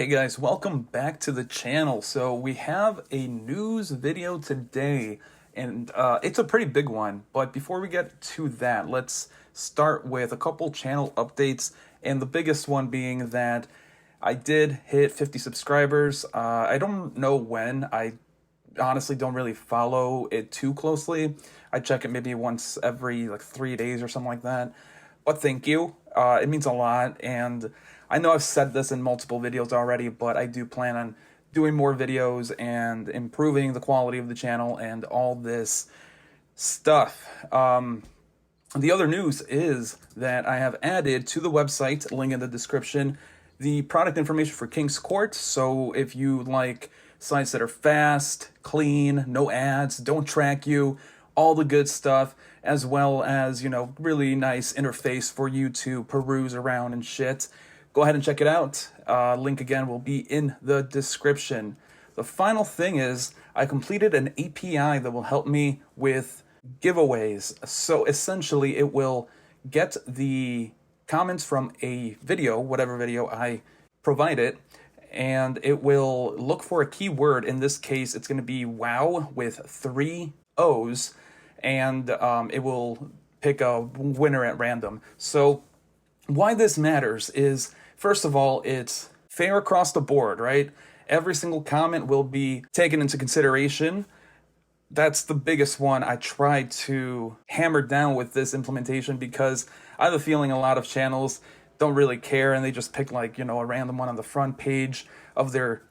Hey guys, welcome back to the channel. So we have a news video today, and it's a pretty big one. But before we get to that, let's start with a couple channel updates, and the biggest one being that I did hit 50 subscribers. I don't know when. I honestly don't really follow it too closely. I check it maybe once every 3 days or something like that. But thank you. It means a lot, and I know I've said this in multiple videos already, but I do plan on doing more videos and improving the quality of the channel and all this stuff. The other news is that I have added to the website, link in the description, the product information for King's Court. So if you like sites that are fast, clean, no ads, don't track you, all the good stuff, as well as, really nice interface for you to peruse around and shit, go ahead and check it out. Link again will be in the description. The final thing is I completed an API that will help me with giveaways. So essentially it will get the comments from a video, whatever video I provide it, and it will look for a keyword. In this case, it's going to be WoW with 3 O's, and it will pick a winner at random. So why this matters is, first of all, it's fair across the board, right? Every single comment will be taken into consideration. That's the biggest one I tried to hammer down with this implementation, because I have a feeling a lot of channels don't really care and they just pick a random one on the front page of their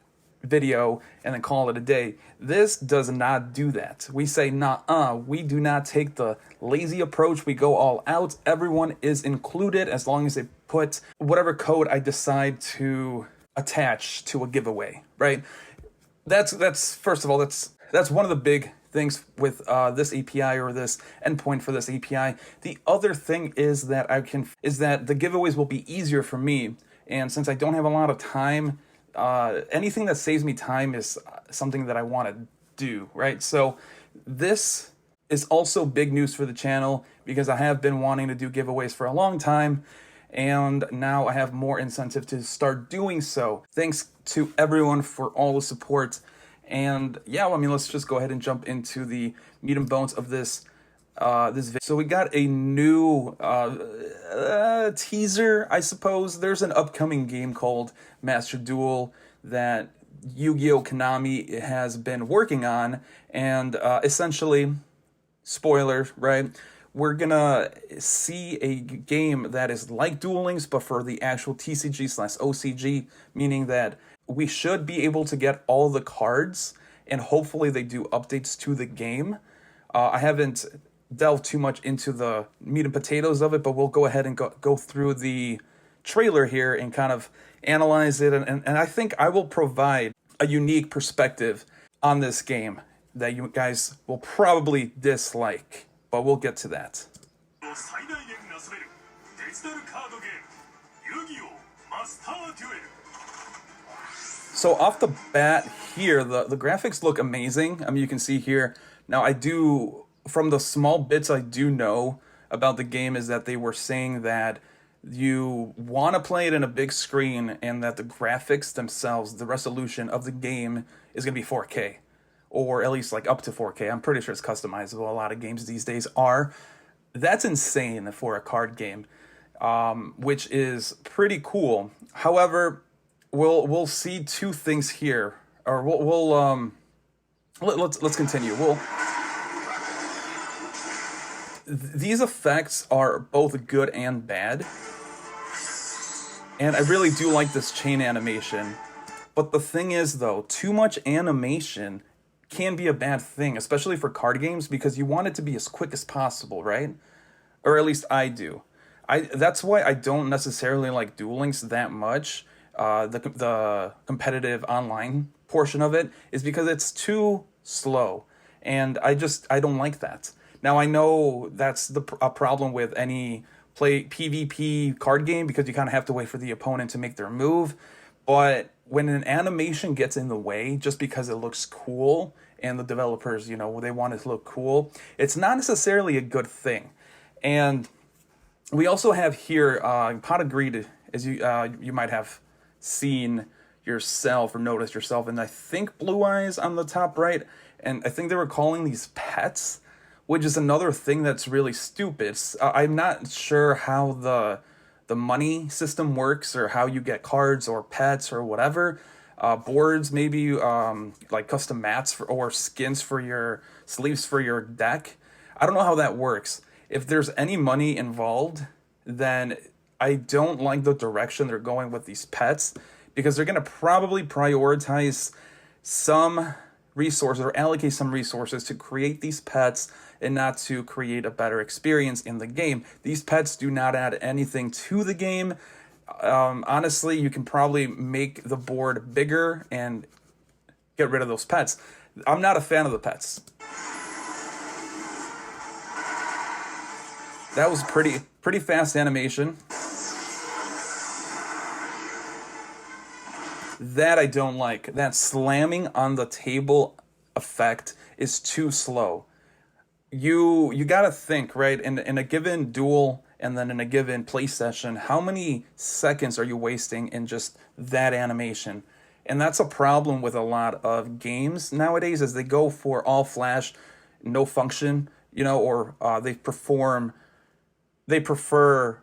video and then call it a day. This does not do that. We say, nah, we do not take the lazy approach. We go all out. Everyone is included as long as they put whatever code I decide to attach to a giveaway, right? That's first of all, that's one of the big things with this API, or this endpoint for this API. The other thing is that the giveaways will be easier for me, and since I don't have a lot of time, anything that saves me time is something that I want to do, right? So this is also big news for the channel, because I have been wanting to do giveaways for a long time, and now I have more incentive to start doing so. Thanks to everyone for all the support. And yeah, let's just go ahead and jump into the meat and bones of this video. So we got a new teaser, I suppose. There's an upcoming game called Master Duel that Yugioh Konami has been working on, and essentially, spoiler, right? We're gonna see a game that is like Duel Links, but for the actual TCG/OCG, meaning that we should be able to get all the cards, and hopefully they do updates to the game. I haven't delved too much into the meat and potatoes of it, but we'll go ahead and go through the trailer here and kind of analyze it, and I think I will provide a unique perspective on this game that you guys will probably dislike, but we'll get to that. So off the bat here, the graphics look amazing. You can see here. Now from the small bits I do know about the game, is that they were saying that you want to play it in a big screen, and that the graphics themselves, the resolution of the game, is going to be 4K, or at least up to 4K. I'm pretty sure it's customizable. A lot of games these days are. That's insane for a card game, which is pretty cool. However, we'll see two things here, or let's continue. These effects are both good and bad, and I really do like this chain animation. But the thing is, though, too much animation can be a bad thing, especially for card games, because you want it to be as quick as possible, right? Or at least I do. That's why I don't necessarily like Duel Links that much. The competitive online portion of it is because it's too slow, and I don't like that. Now, I know that's a problem with any PvP card game, because you kind of have to wait for the opponent to make their move. But when an animation gets in the way just because it looks cool, and the developers, they want it to look cool, it's not necessarily a good thing. And we also have here 𝗦𝗦𝗧𝗧, as you might have seen yourself or noticed yourself. And I think Blue Eyes on the top right, and I think they were calling these pets, which is another thing that's really stupid. I'm not sure how the money system works or how you get cards or pets or whatever. Boards, maybe like custom mats or skins for your sleeves for your deck. I don't know how that works. If there's any money involved, then I don't like the direction they're going with these pets, because they're going to probably prioritize some resources or allocate some resources to create these pets and not to create a better experience in the game. These pets do not add anything to the game. Honestly, you can probably make the board bigger and get rid of those pets. I'm not a fan of the pets. That was pretty fast animation. That I don't like. That slamming on the table effect is too slow. You gotta think, right? In a given duel and then in a given play session, how many seconds are you wasting in just that animation? And that's a problem with a lot of games nowadays, as they go for all flash, no function, or they prefer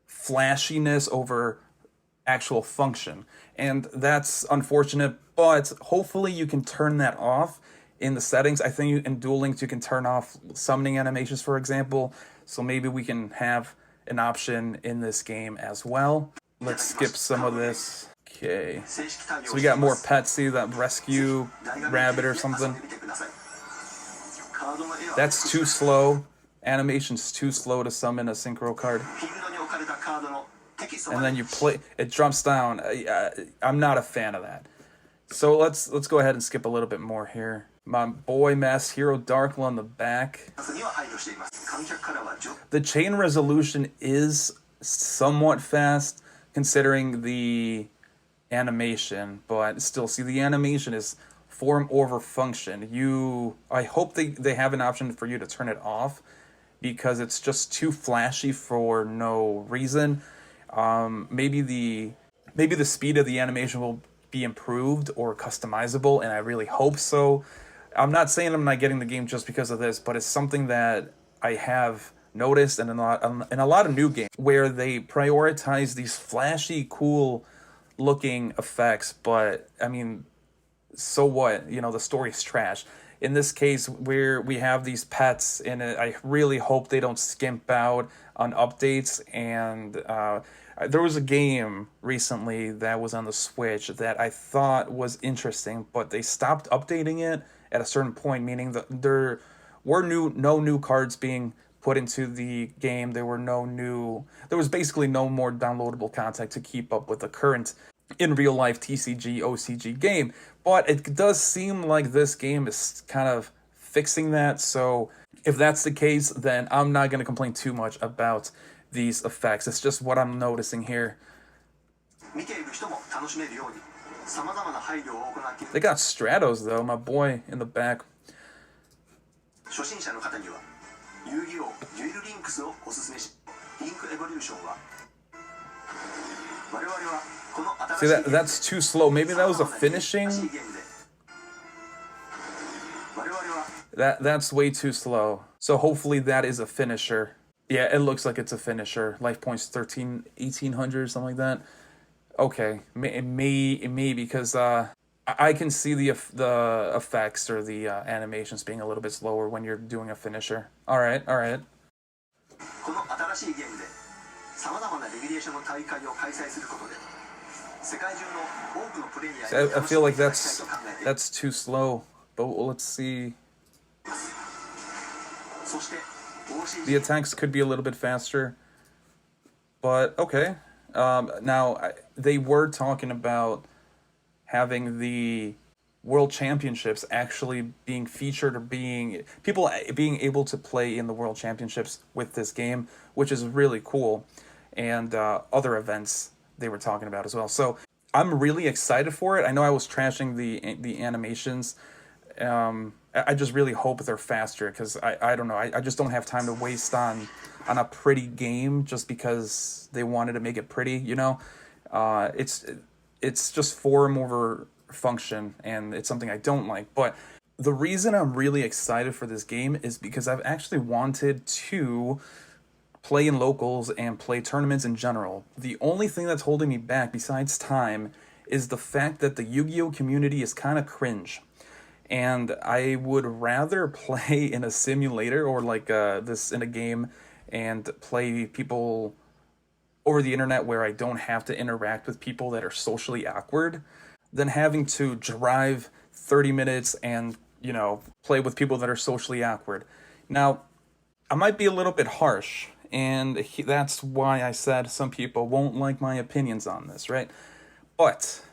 flashiness over actual function. And that's unfortunate, but hopefully you can turn that off in the settings. I think in Duel Links you can turn off summoning animations, for example, so maybe we can have an option in this game as well. Let's skip some of this. Okay, so we got more pets. See that rescue rabbit or something? That's too slow. Animation's too slow to summon a synchro card. And then you play, it jumps down. I'm not a fan of that. So let's go ahead and skip a little bit more here. My boy Masked Hero Darkle on the back. The chain resolution is somewhat fast considering the animation, but still, see, the animation is form over function. I hope they have an option for you to turn it off, because it's just too flashy for no reason. Maybe the speed of the animation will be improved or customizable, and I really hope so. I'm not saying I'm not getting the game just because of this, but it's something that I have noticed in a lot of new games where they prioritize these flashy, cool looking effects, but I mean, so what? The story's trash. In this case, we have these pets, and I really hope they don't skimp out on updates. And there was a game recently that was on the Switch that I thought was interesting, but they stopped updating it at a certain point, meaning that there were no new cards being put into the game. There was basically no more downloadable content to keep up with the current in real life TCG OCG game. But it does seem like this game is kind of fixing that. So if that's the case, then I'm not going to complain too much about these effects. It's just what I'm noticing here. They got Stratos though, my boy in the back. See, that's too slow. Maybe that was a finishing. That's way too slow. So hopefully that is a finisher. Yeah, it looks like it's a finisher. Life points 1800, something like that. Okay, maybe because I can see the effects or the animations being a little bit slower when you're doing a finisher. All right. I feel like that's too slow, but let's see. The attacks could be a little bit faster, but okay. Now, they were talking about having the World Championships actually being featured, or people being able to play in the World Championships with this game, which is really cool, and other events they were talking about as well. So I'm really excited for it. I know I was trashing the animations. I just really hope they're faster, because I don't know. I just don't have time to waste on a pretty game just because they wanted to make it pretty. it's just form over function, and it's something I don't like. But the reason I'm really excited for this game is because I've actually wanted to play in locals and play tournaments in general. The only thing that's holding me back besides time is the fact that the Yu-Gi-Oh community is kind of cringe. And I would rather play in a simulator or like this in a game and play people over the internet where I don't have to interact with people that are socially awkward than having to drive 30 minutes and, play with people that are socially awkward. Now, I might be a little bit harsh, and that's why I said some people won't like my opinions on this, right? But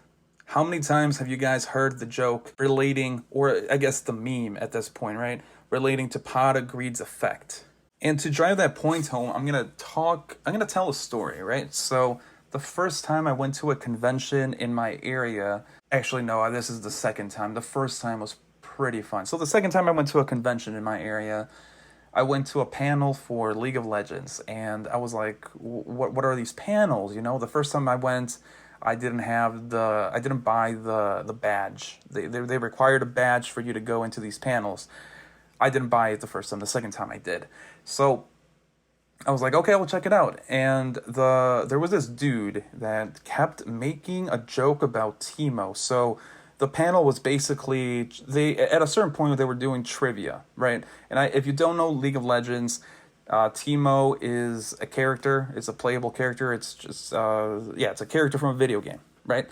how many times have you guys heard the joke relating, or I guess the meme at this point, right? Relating to 𝗦𝗪𝗔𝗡𝗅 effect. And to drive that point home, I'm gonna tell a story, right? So the first time I went to a convention in my area, actually no, this is the second time. The first time was pretty fun. So the second time I went to a convention in my area, I went to a panel for League of Legends, and I was like, what are these panels? The first time I went, I didn't buy the badge. They required a badge for you to go into these panels. I didn't buy it the first time. The second time I did. So I was like, okay, I'll check it out. And there was this dude that kept making a joke about Teemo. So the panel was basically, at a certain point they were doing trivia, right? And if you don't know League of Legends, Teemo is a character. It's a playable character. It's just, it's a character from a video game, right?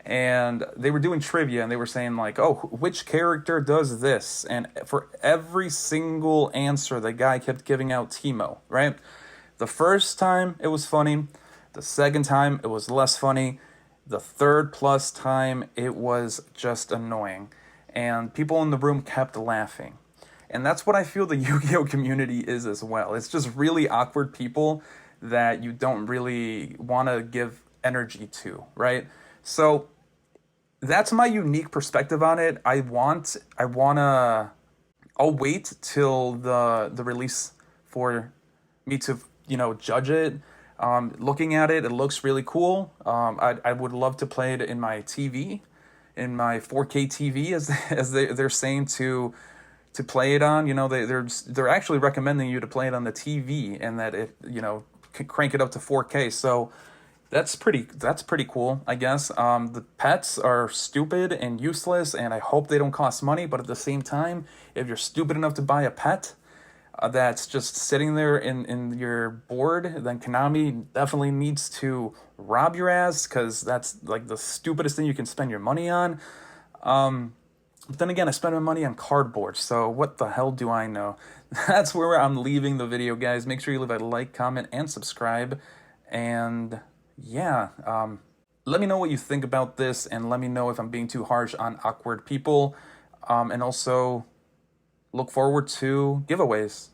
And they were doing trivia, and they were saying like, oh, which character does this? And for every single answer, the guy kept giving out Teemo, right? The first time it was funny. The second time it was less funny. The third plus time it was just annoying. And people in the room kept laughing. And that's what I feel the Yu-Gi-Oh community is as well. It's just really awkward people that you don't really want to give energy to, right? So that's my unique perspective on it. I'll wait till the release for me to, judge it. Looking at it, it looks really cool. I would love to play it in my TV, in my 4K TV, as they're saying to play it on. They're actually recommending you to play it on the TV, and that it can crank it up to 4K. So that's pretty cool, I guess. The pets are stupid and useless, and I hope they don't cost money. But at the same time, if you're stupid enough to buy a pet that's just sitting there in your board, then Konami definitely needs to rob your ass, because that's like the stupidest thing you can spend your money on. But then again, I spend my money on cardboard, so what the hell do I know? That's where I'm leaving the video, guys. Make sure you leave a like, comment, and subscribe. And yeah, let me know what you think about this, and let me know if I'm being too harsh on awkward people. And also look forward to giveaways.